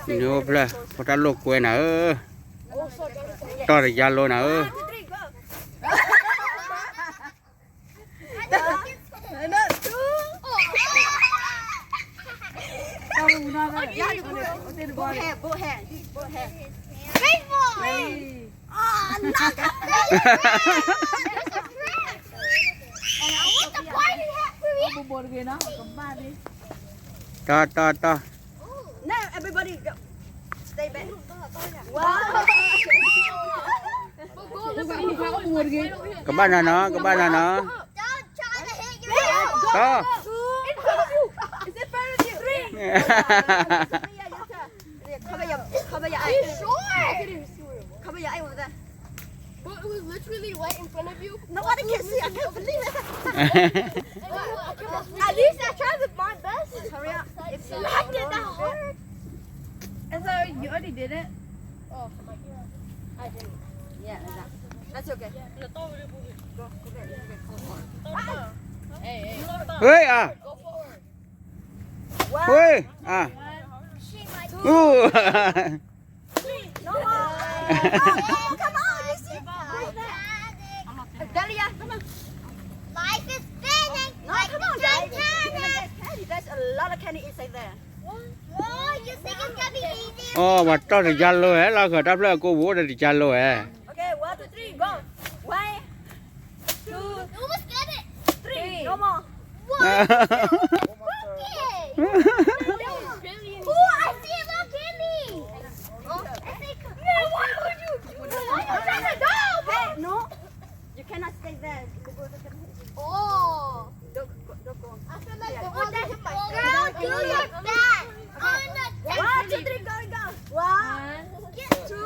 nhiều ple có ta lục quên nè to được giá luôn nè to Now everybody go. Stay back. Wow. các bạn nào nó to Is it fair with you? Three. Cover your eyes. Cover your eyes over there. But it was literally right in front of you. Nobody can see. I can't believe it. At least I tried with my best. Hurry up. It's so I did that hard. And so you already did it? Oh, I didn't. Yeah, that's okay. Go back. Hey. ơi à Go forward. ơi à No more. Oh, come on. You see? Dahlia, come on. Life is spinning. No, come on, guys. You're gonna get candy. There's a lot of candy inside there. Oh, you think it's gonna be easy? mà to được giá luôn là khởi đáp là cô bố được giá luôn Okay, 1, 2, 3, go. 1, 2, You almost get it. 3. No more. Okay. Oh, I see a little candy. Oh, I think. Man, why would you do that? I'm trying to go. Hey, no. You cannot stay there. Oh. Don't go. I feel like Yeah. the one that hit my girl, do your best. On the 1, 2, 3, go. 1, Get 2,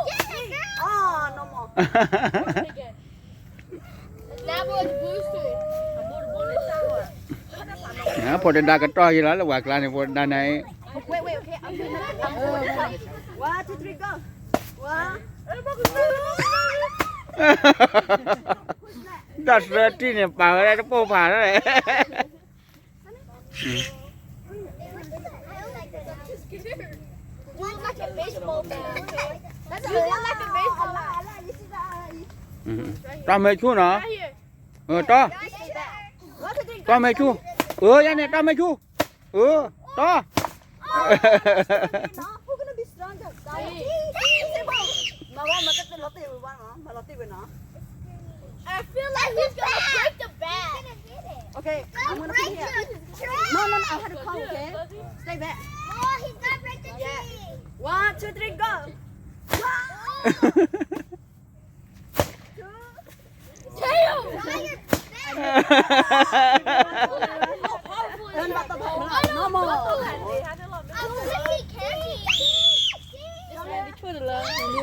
Get it, 3. girl. Oh, no more. That was boosted. phố đến đa cái trò gì đó là quạt là này phố đa này Wait, okay. I'm doing it. 1, 2, 3, go. 1. đặt ra đi này bảo đây nó bô phà đó này You look like a baseball bat. That's you look like a baseball bat. to mấy chú nó Right here. to Stay there. 1, 2, 3, to mấy chú cái này to mấy chú to Who's gonna be stronger? Mà lọt tiêu nó. I feel like he's gonna break the bat. Okay, I'm gonna put here. No, I have to call, okay? Stay back. Oh, he's gonna break the Yeah. tree. 1, 2, 3, go. No more.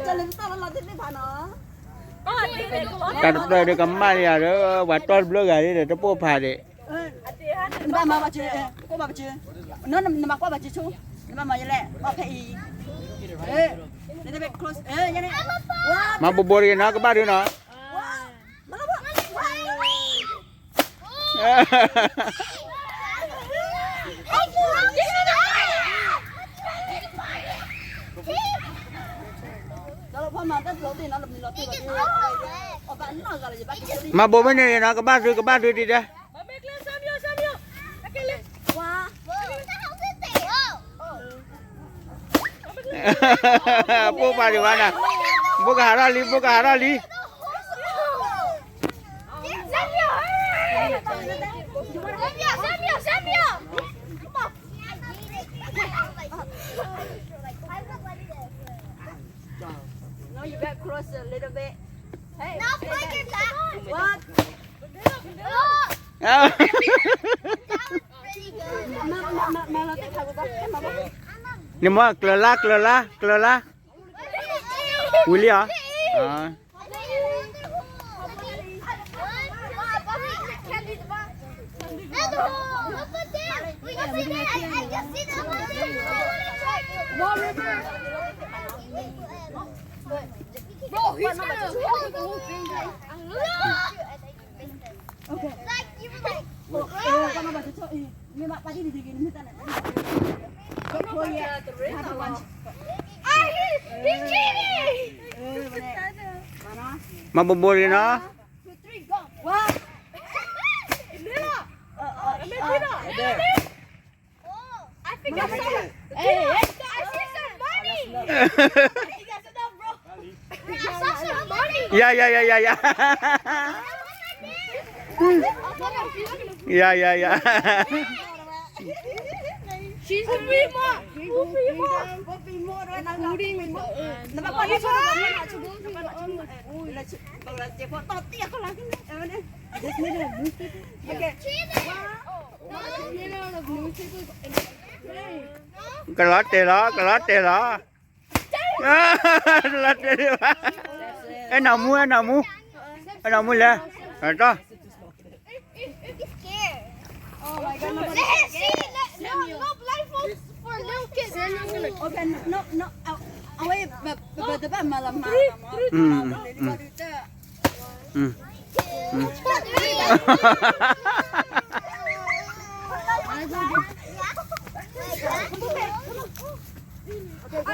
Cho lên tao nó lên phà nó. cả đời được cầm mai à đó và to blog này để nó bô phà đấy Ba mà chưa, cô bà chưa. Nó mặc qua bà chưa chú. Ba mà vậy lẹ, ba phải. Ê, để bé close. Ê, vậy này. Wow. mà bố đi nó có ba đứa nó mà bố bên này nó có ba đứa đi ra bố ba đi vào nè bố cả ra đi No, you got close a little bit. Hey, Now stay break back. your back. What? That was pretty good. Mà nó tiếp theo của con. Mà bố. nhưng mà Clara William Bro, he's gonna hold the whole thing. Okay. Like you were like, Con nó bảo cho nhưng mà ba đi thì mình ta này. He's cheating. มาบุบเลยเนาะ ว้า I think I saw. Hey, I see some money. I saw some money. อย่าอย่าอย่าอย่าอย่าอย่า She's a big mom. ก็ปีโม่ด้วยนะเราดิ้งมันน้ำมันก็ที่ชอบแบบนี้นะชุดน้ำมันชุดแล้วชุดบางทีพอต่อเตี้ยเขาหลังนี่เนี่ยโอเค กระลัดเตะล้อกระลัดเตะล้อกระลัดเตะล้อไอ้หนามูไอ้หนามูไอ้หนามูเลยไอ้ต่อ Oh my god. No blindfolds for little kids. โอเคนกเอาไว้แบบแบบมาละมา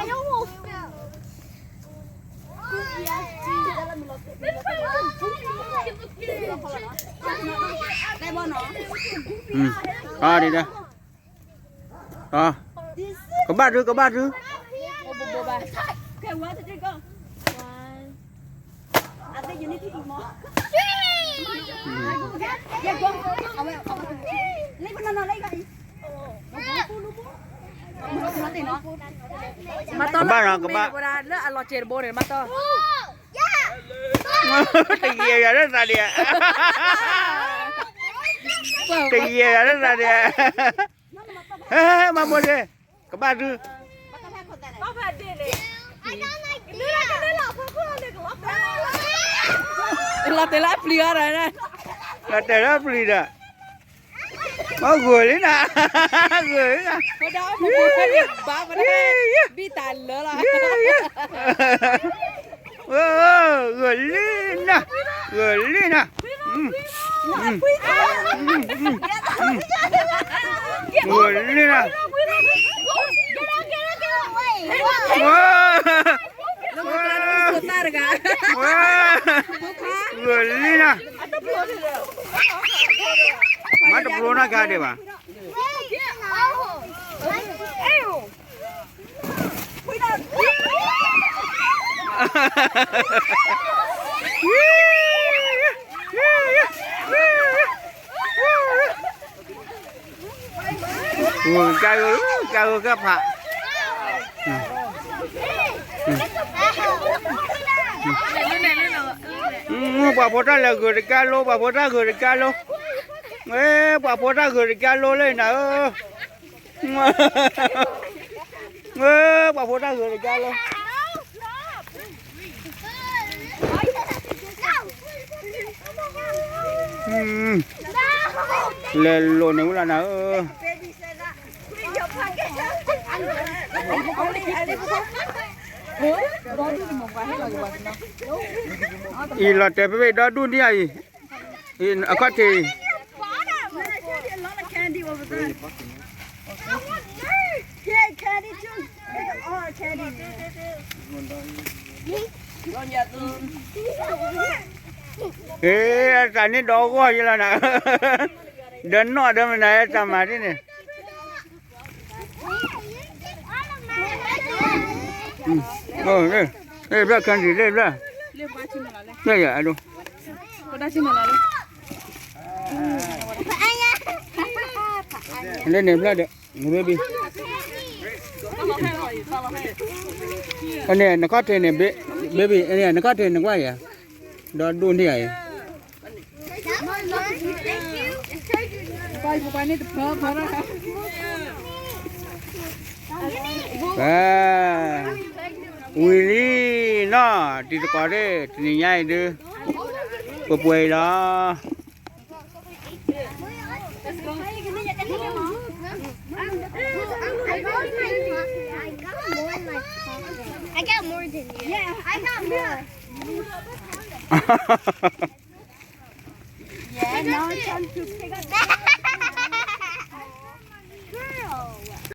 I almost fell. ได้บ่เนาะ đi đây có ba đứa แค่ว่าจะได้ก็อาจจะอยู่ในที่อีกมั้งอย่าก็เอาไว้เล่นคนนั้นเล่นกันมาตีเนาะ มาต้อน บ้านเราก็บ้าน โบราณเลือกอร่อยเจนโบเนี่ยมาต้อน tình yêu là rất là đẹp tình yêu là rất là đẹp mà mua đi có ba đứa I don't like this. เราแต่ละเปลือยอะไรนะ là để nó đi đó có gửi đấy nè gửi đấy nè พอดาวผมบอกให้เรียกบ้ามาได้บีตันเลยล่ะ gửi lên nè gửi lên nè gửi lên nèสุดตาเลยกัน gửi lên nè mắt đập lô nó ra đi bà cao các bạn bà bố ta là gửi được calo bà bố ta gửi được calo ê bà bố ta gửi được calo lên nè ê bà bố ta gửi được calo lên luôn nếu là nào y là để bây đó đun đi ai in ở quát thì candy too. Oh, candy. ê cái này đó quá vậy là nè đến nọ đó mình này chăm mà thế này đây ra cần gì đây ra đây à đâu lên này ra được baby anh này nó có tiền này baby anh này nó có tiền nó quá vậy đó đun đi vậy à Willy nó thì có đấy thì nhảy đưa quay đó I got more than you. Yeah, I got more. Yeah, now it's time to pick up.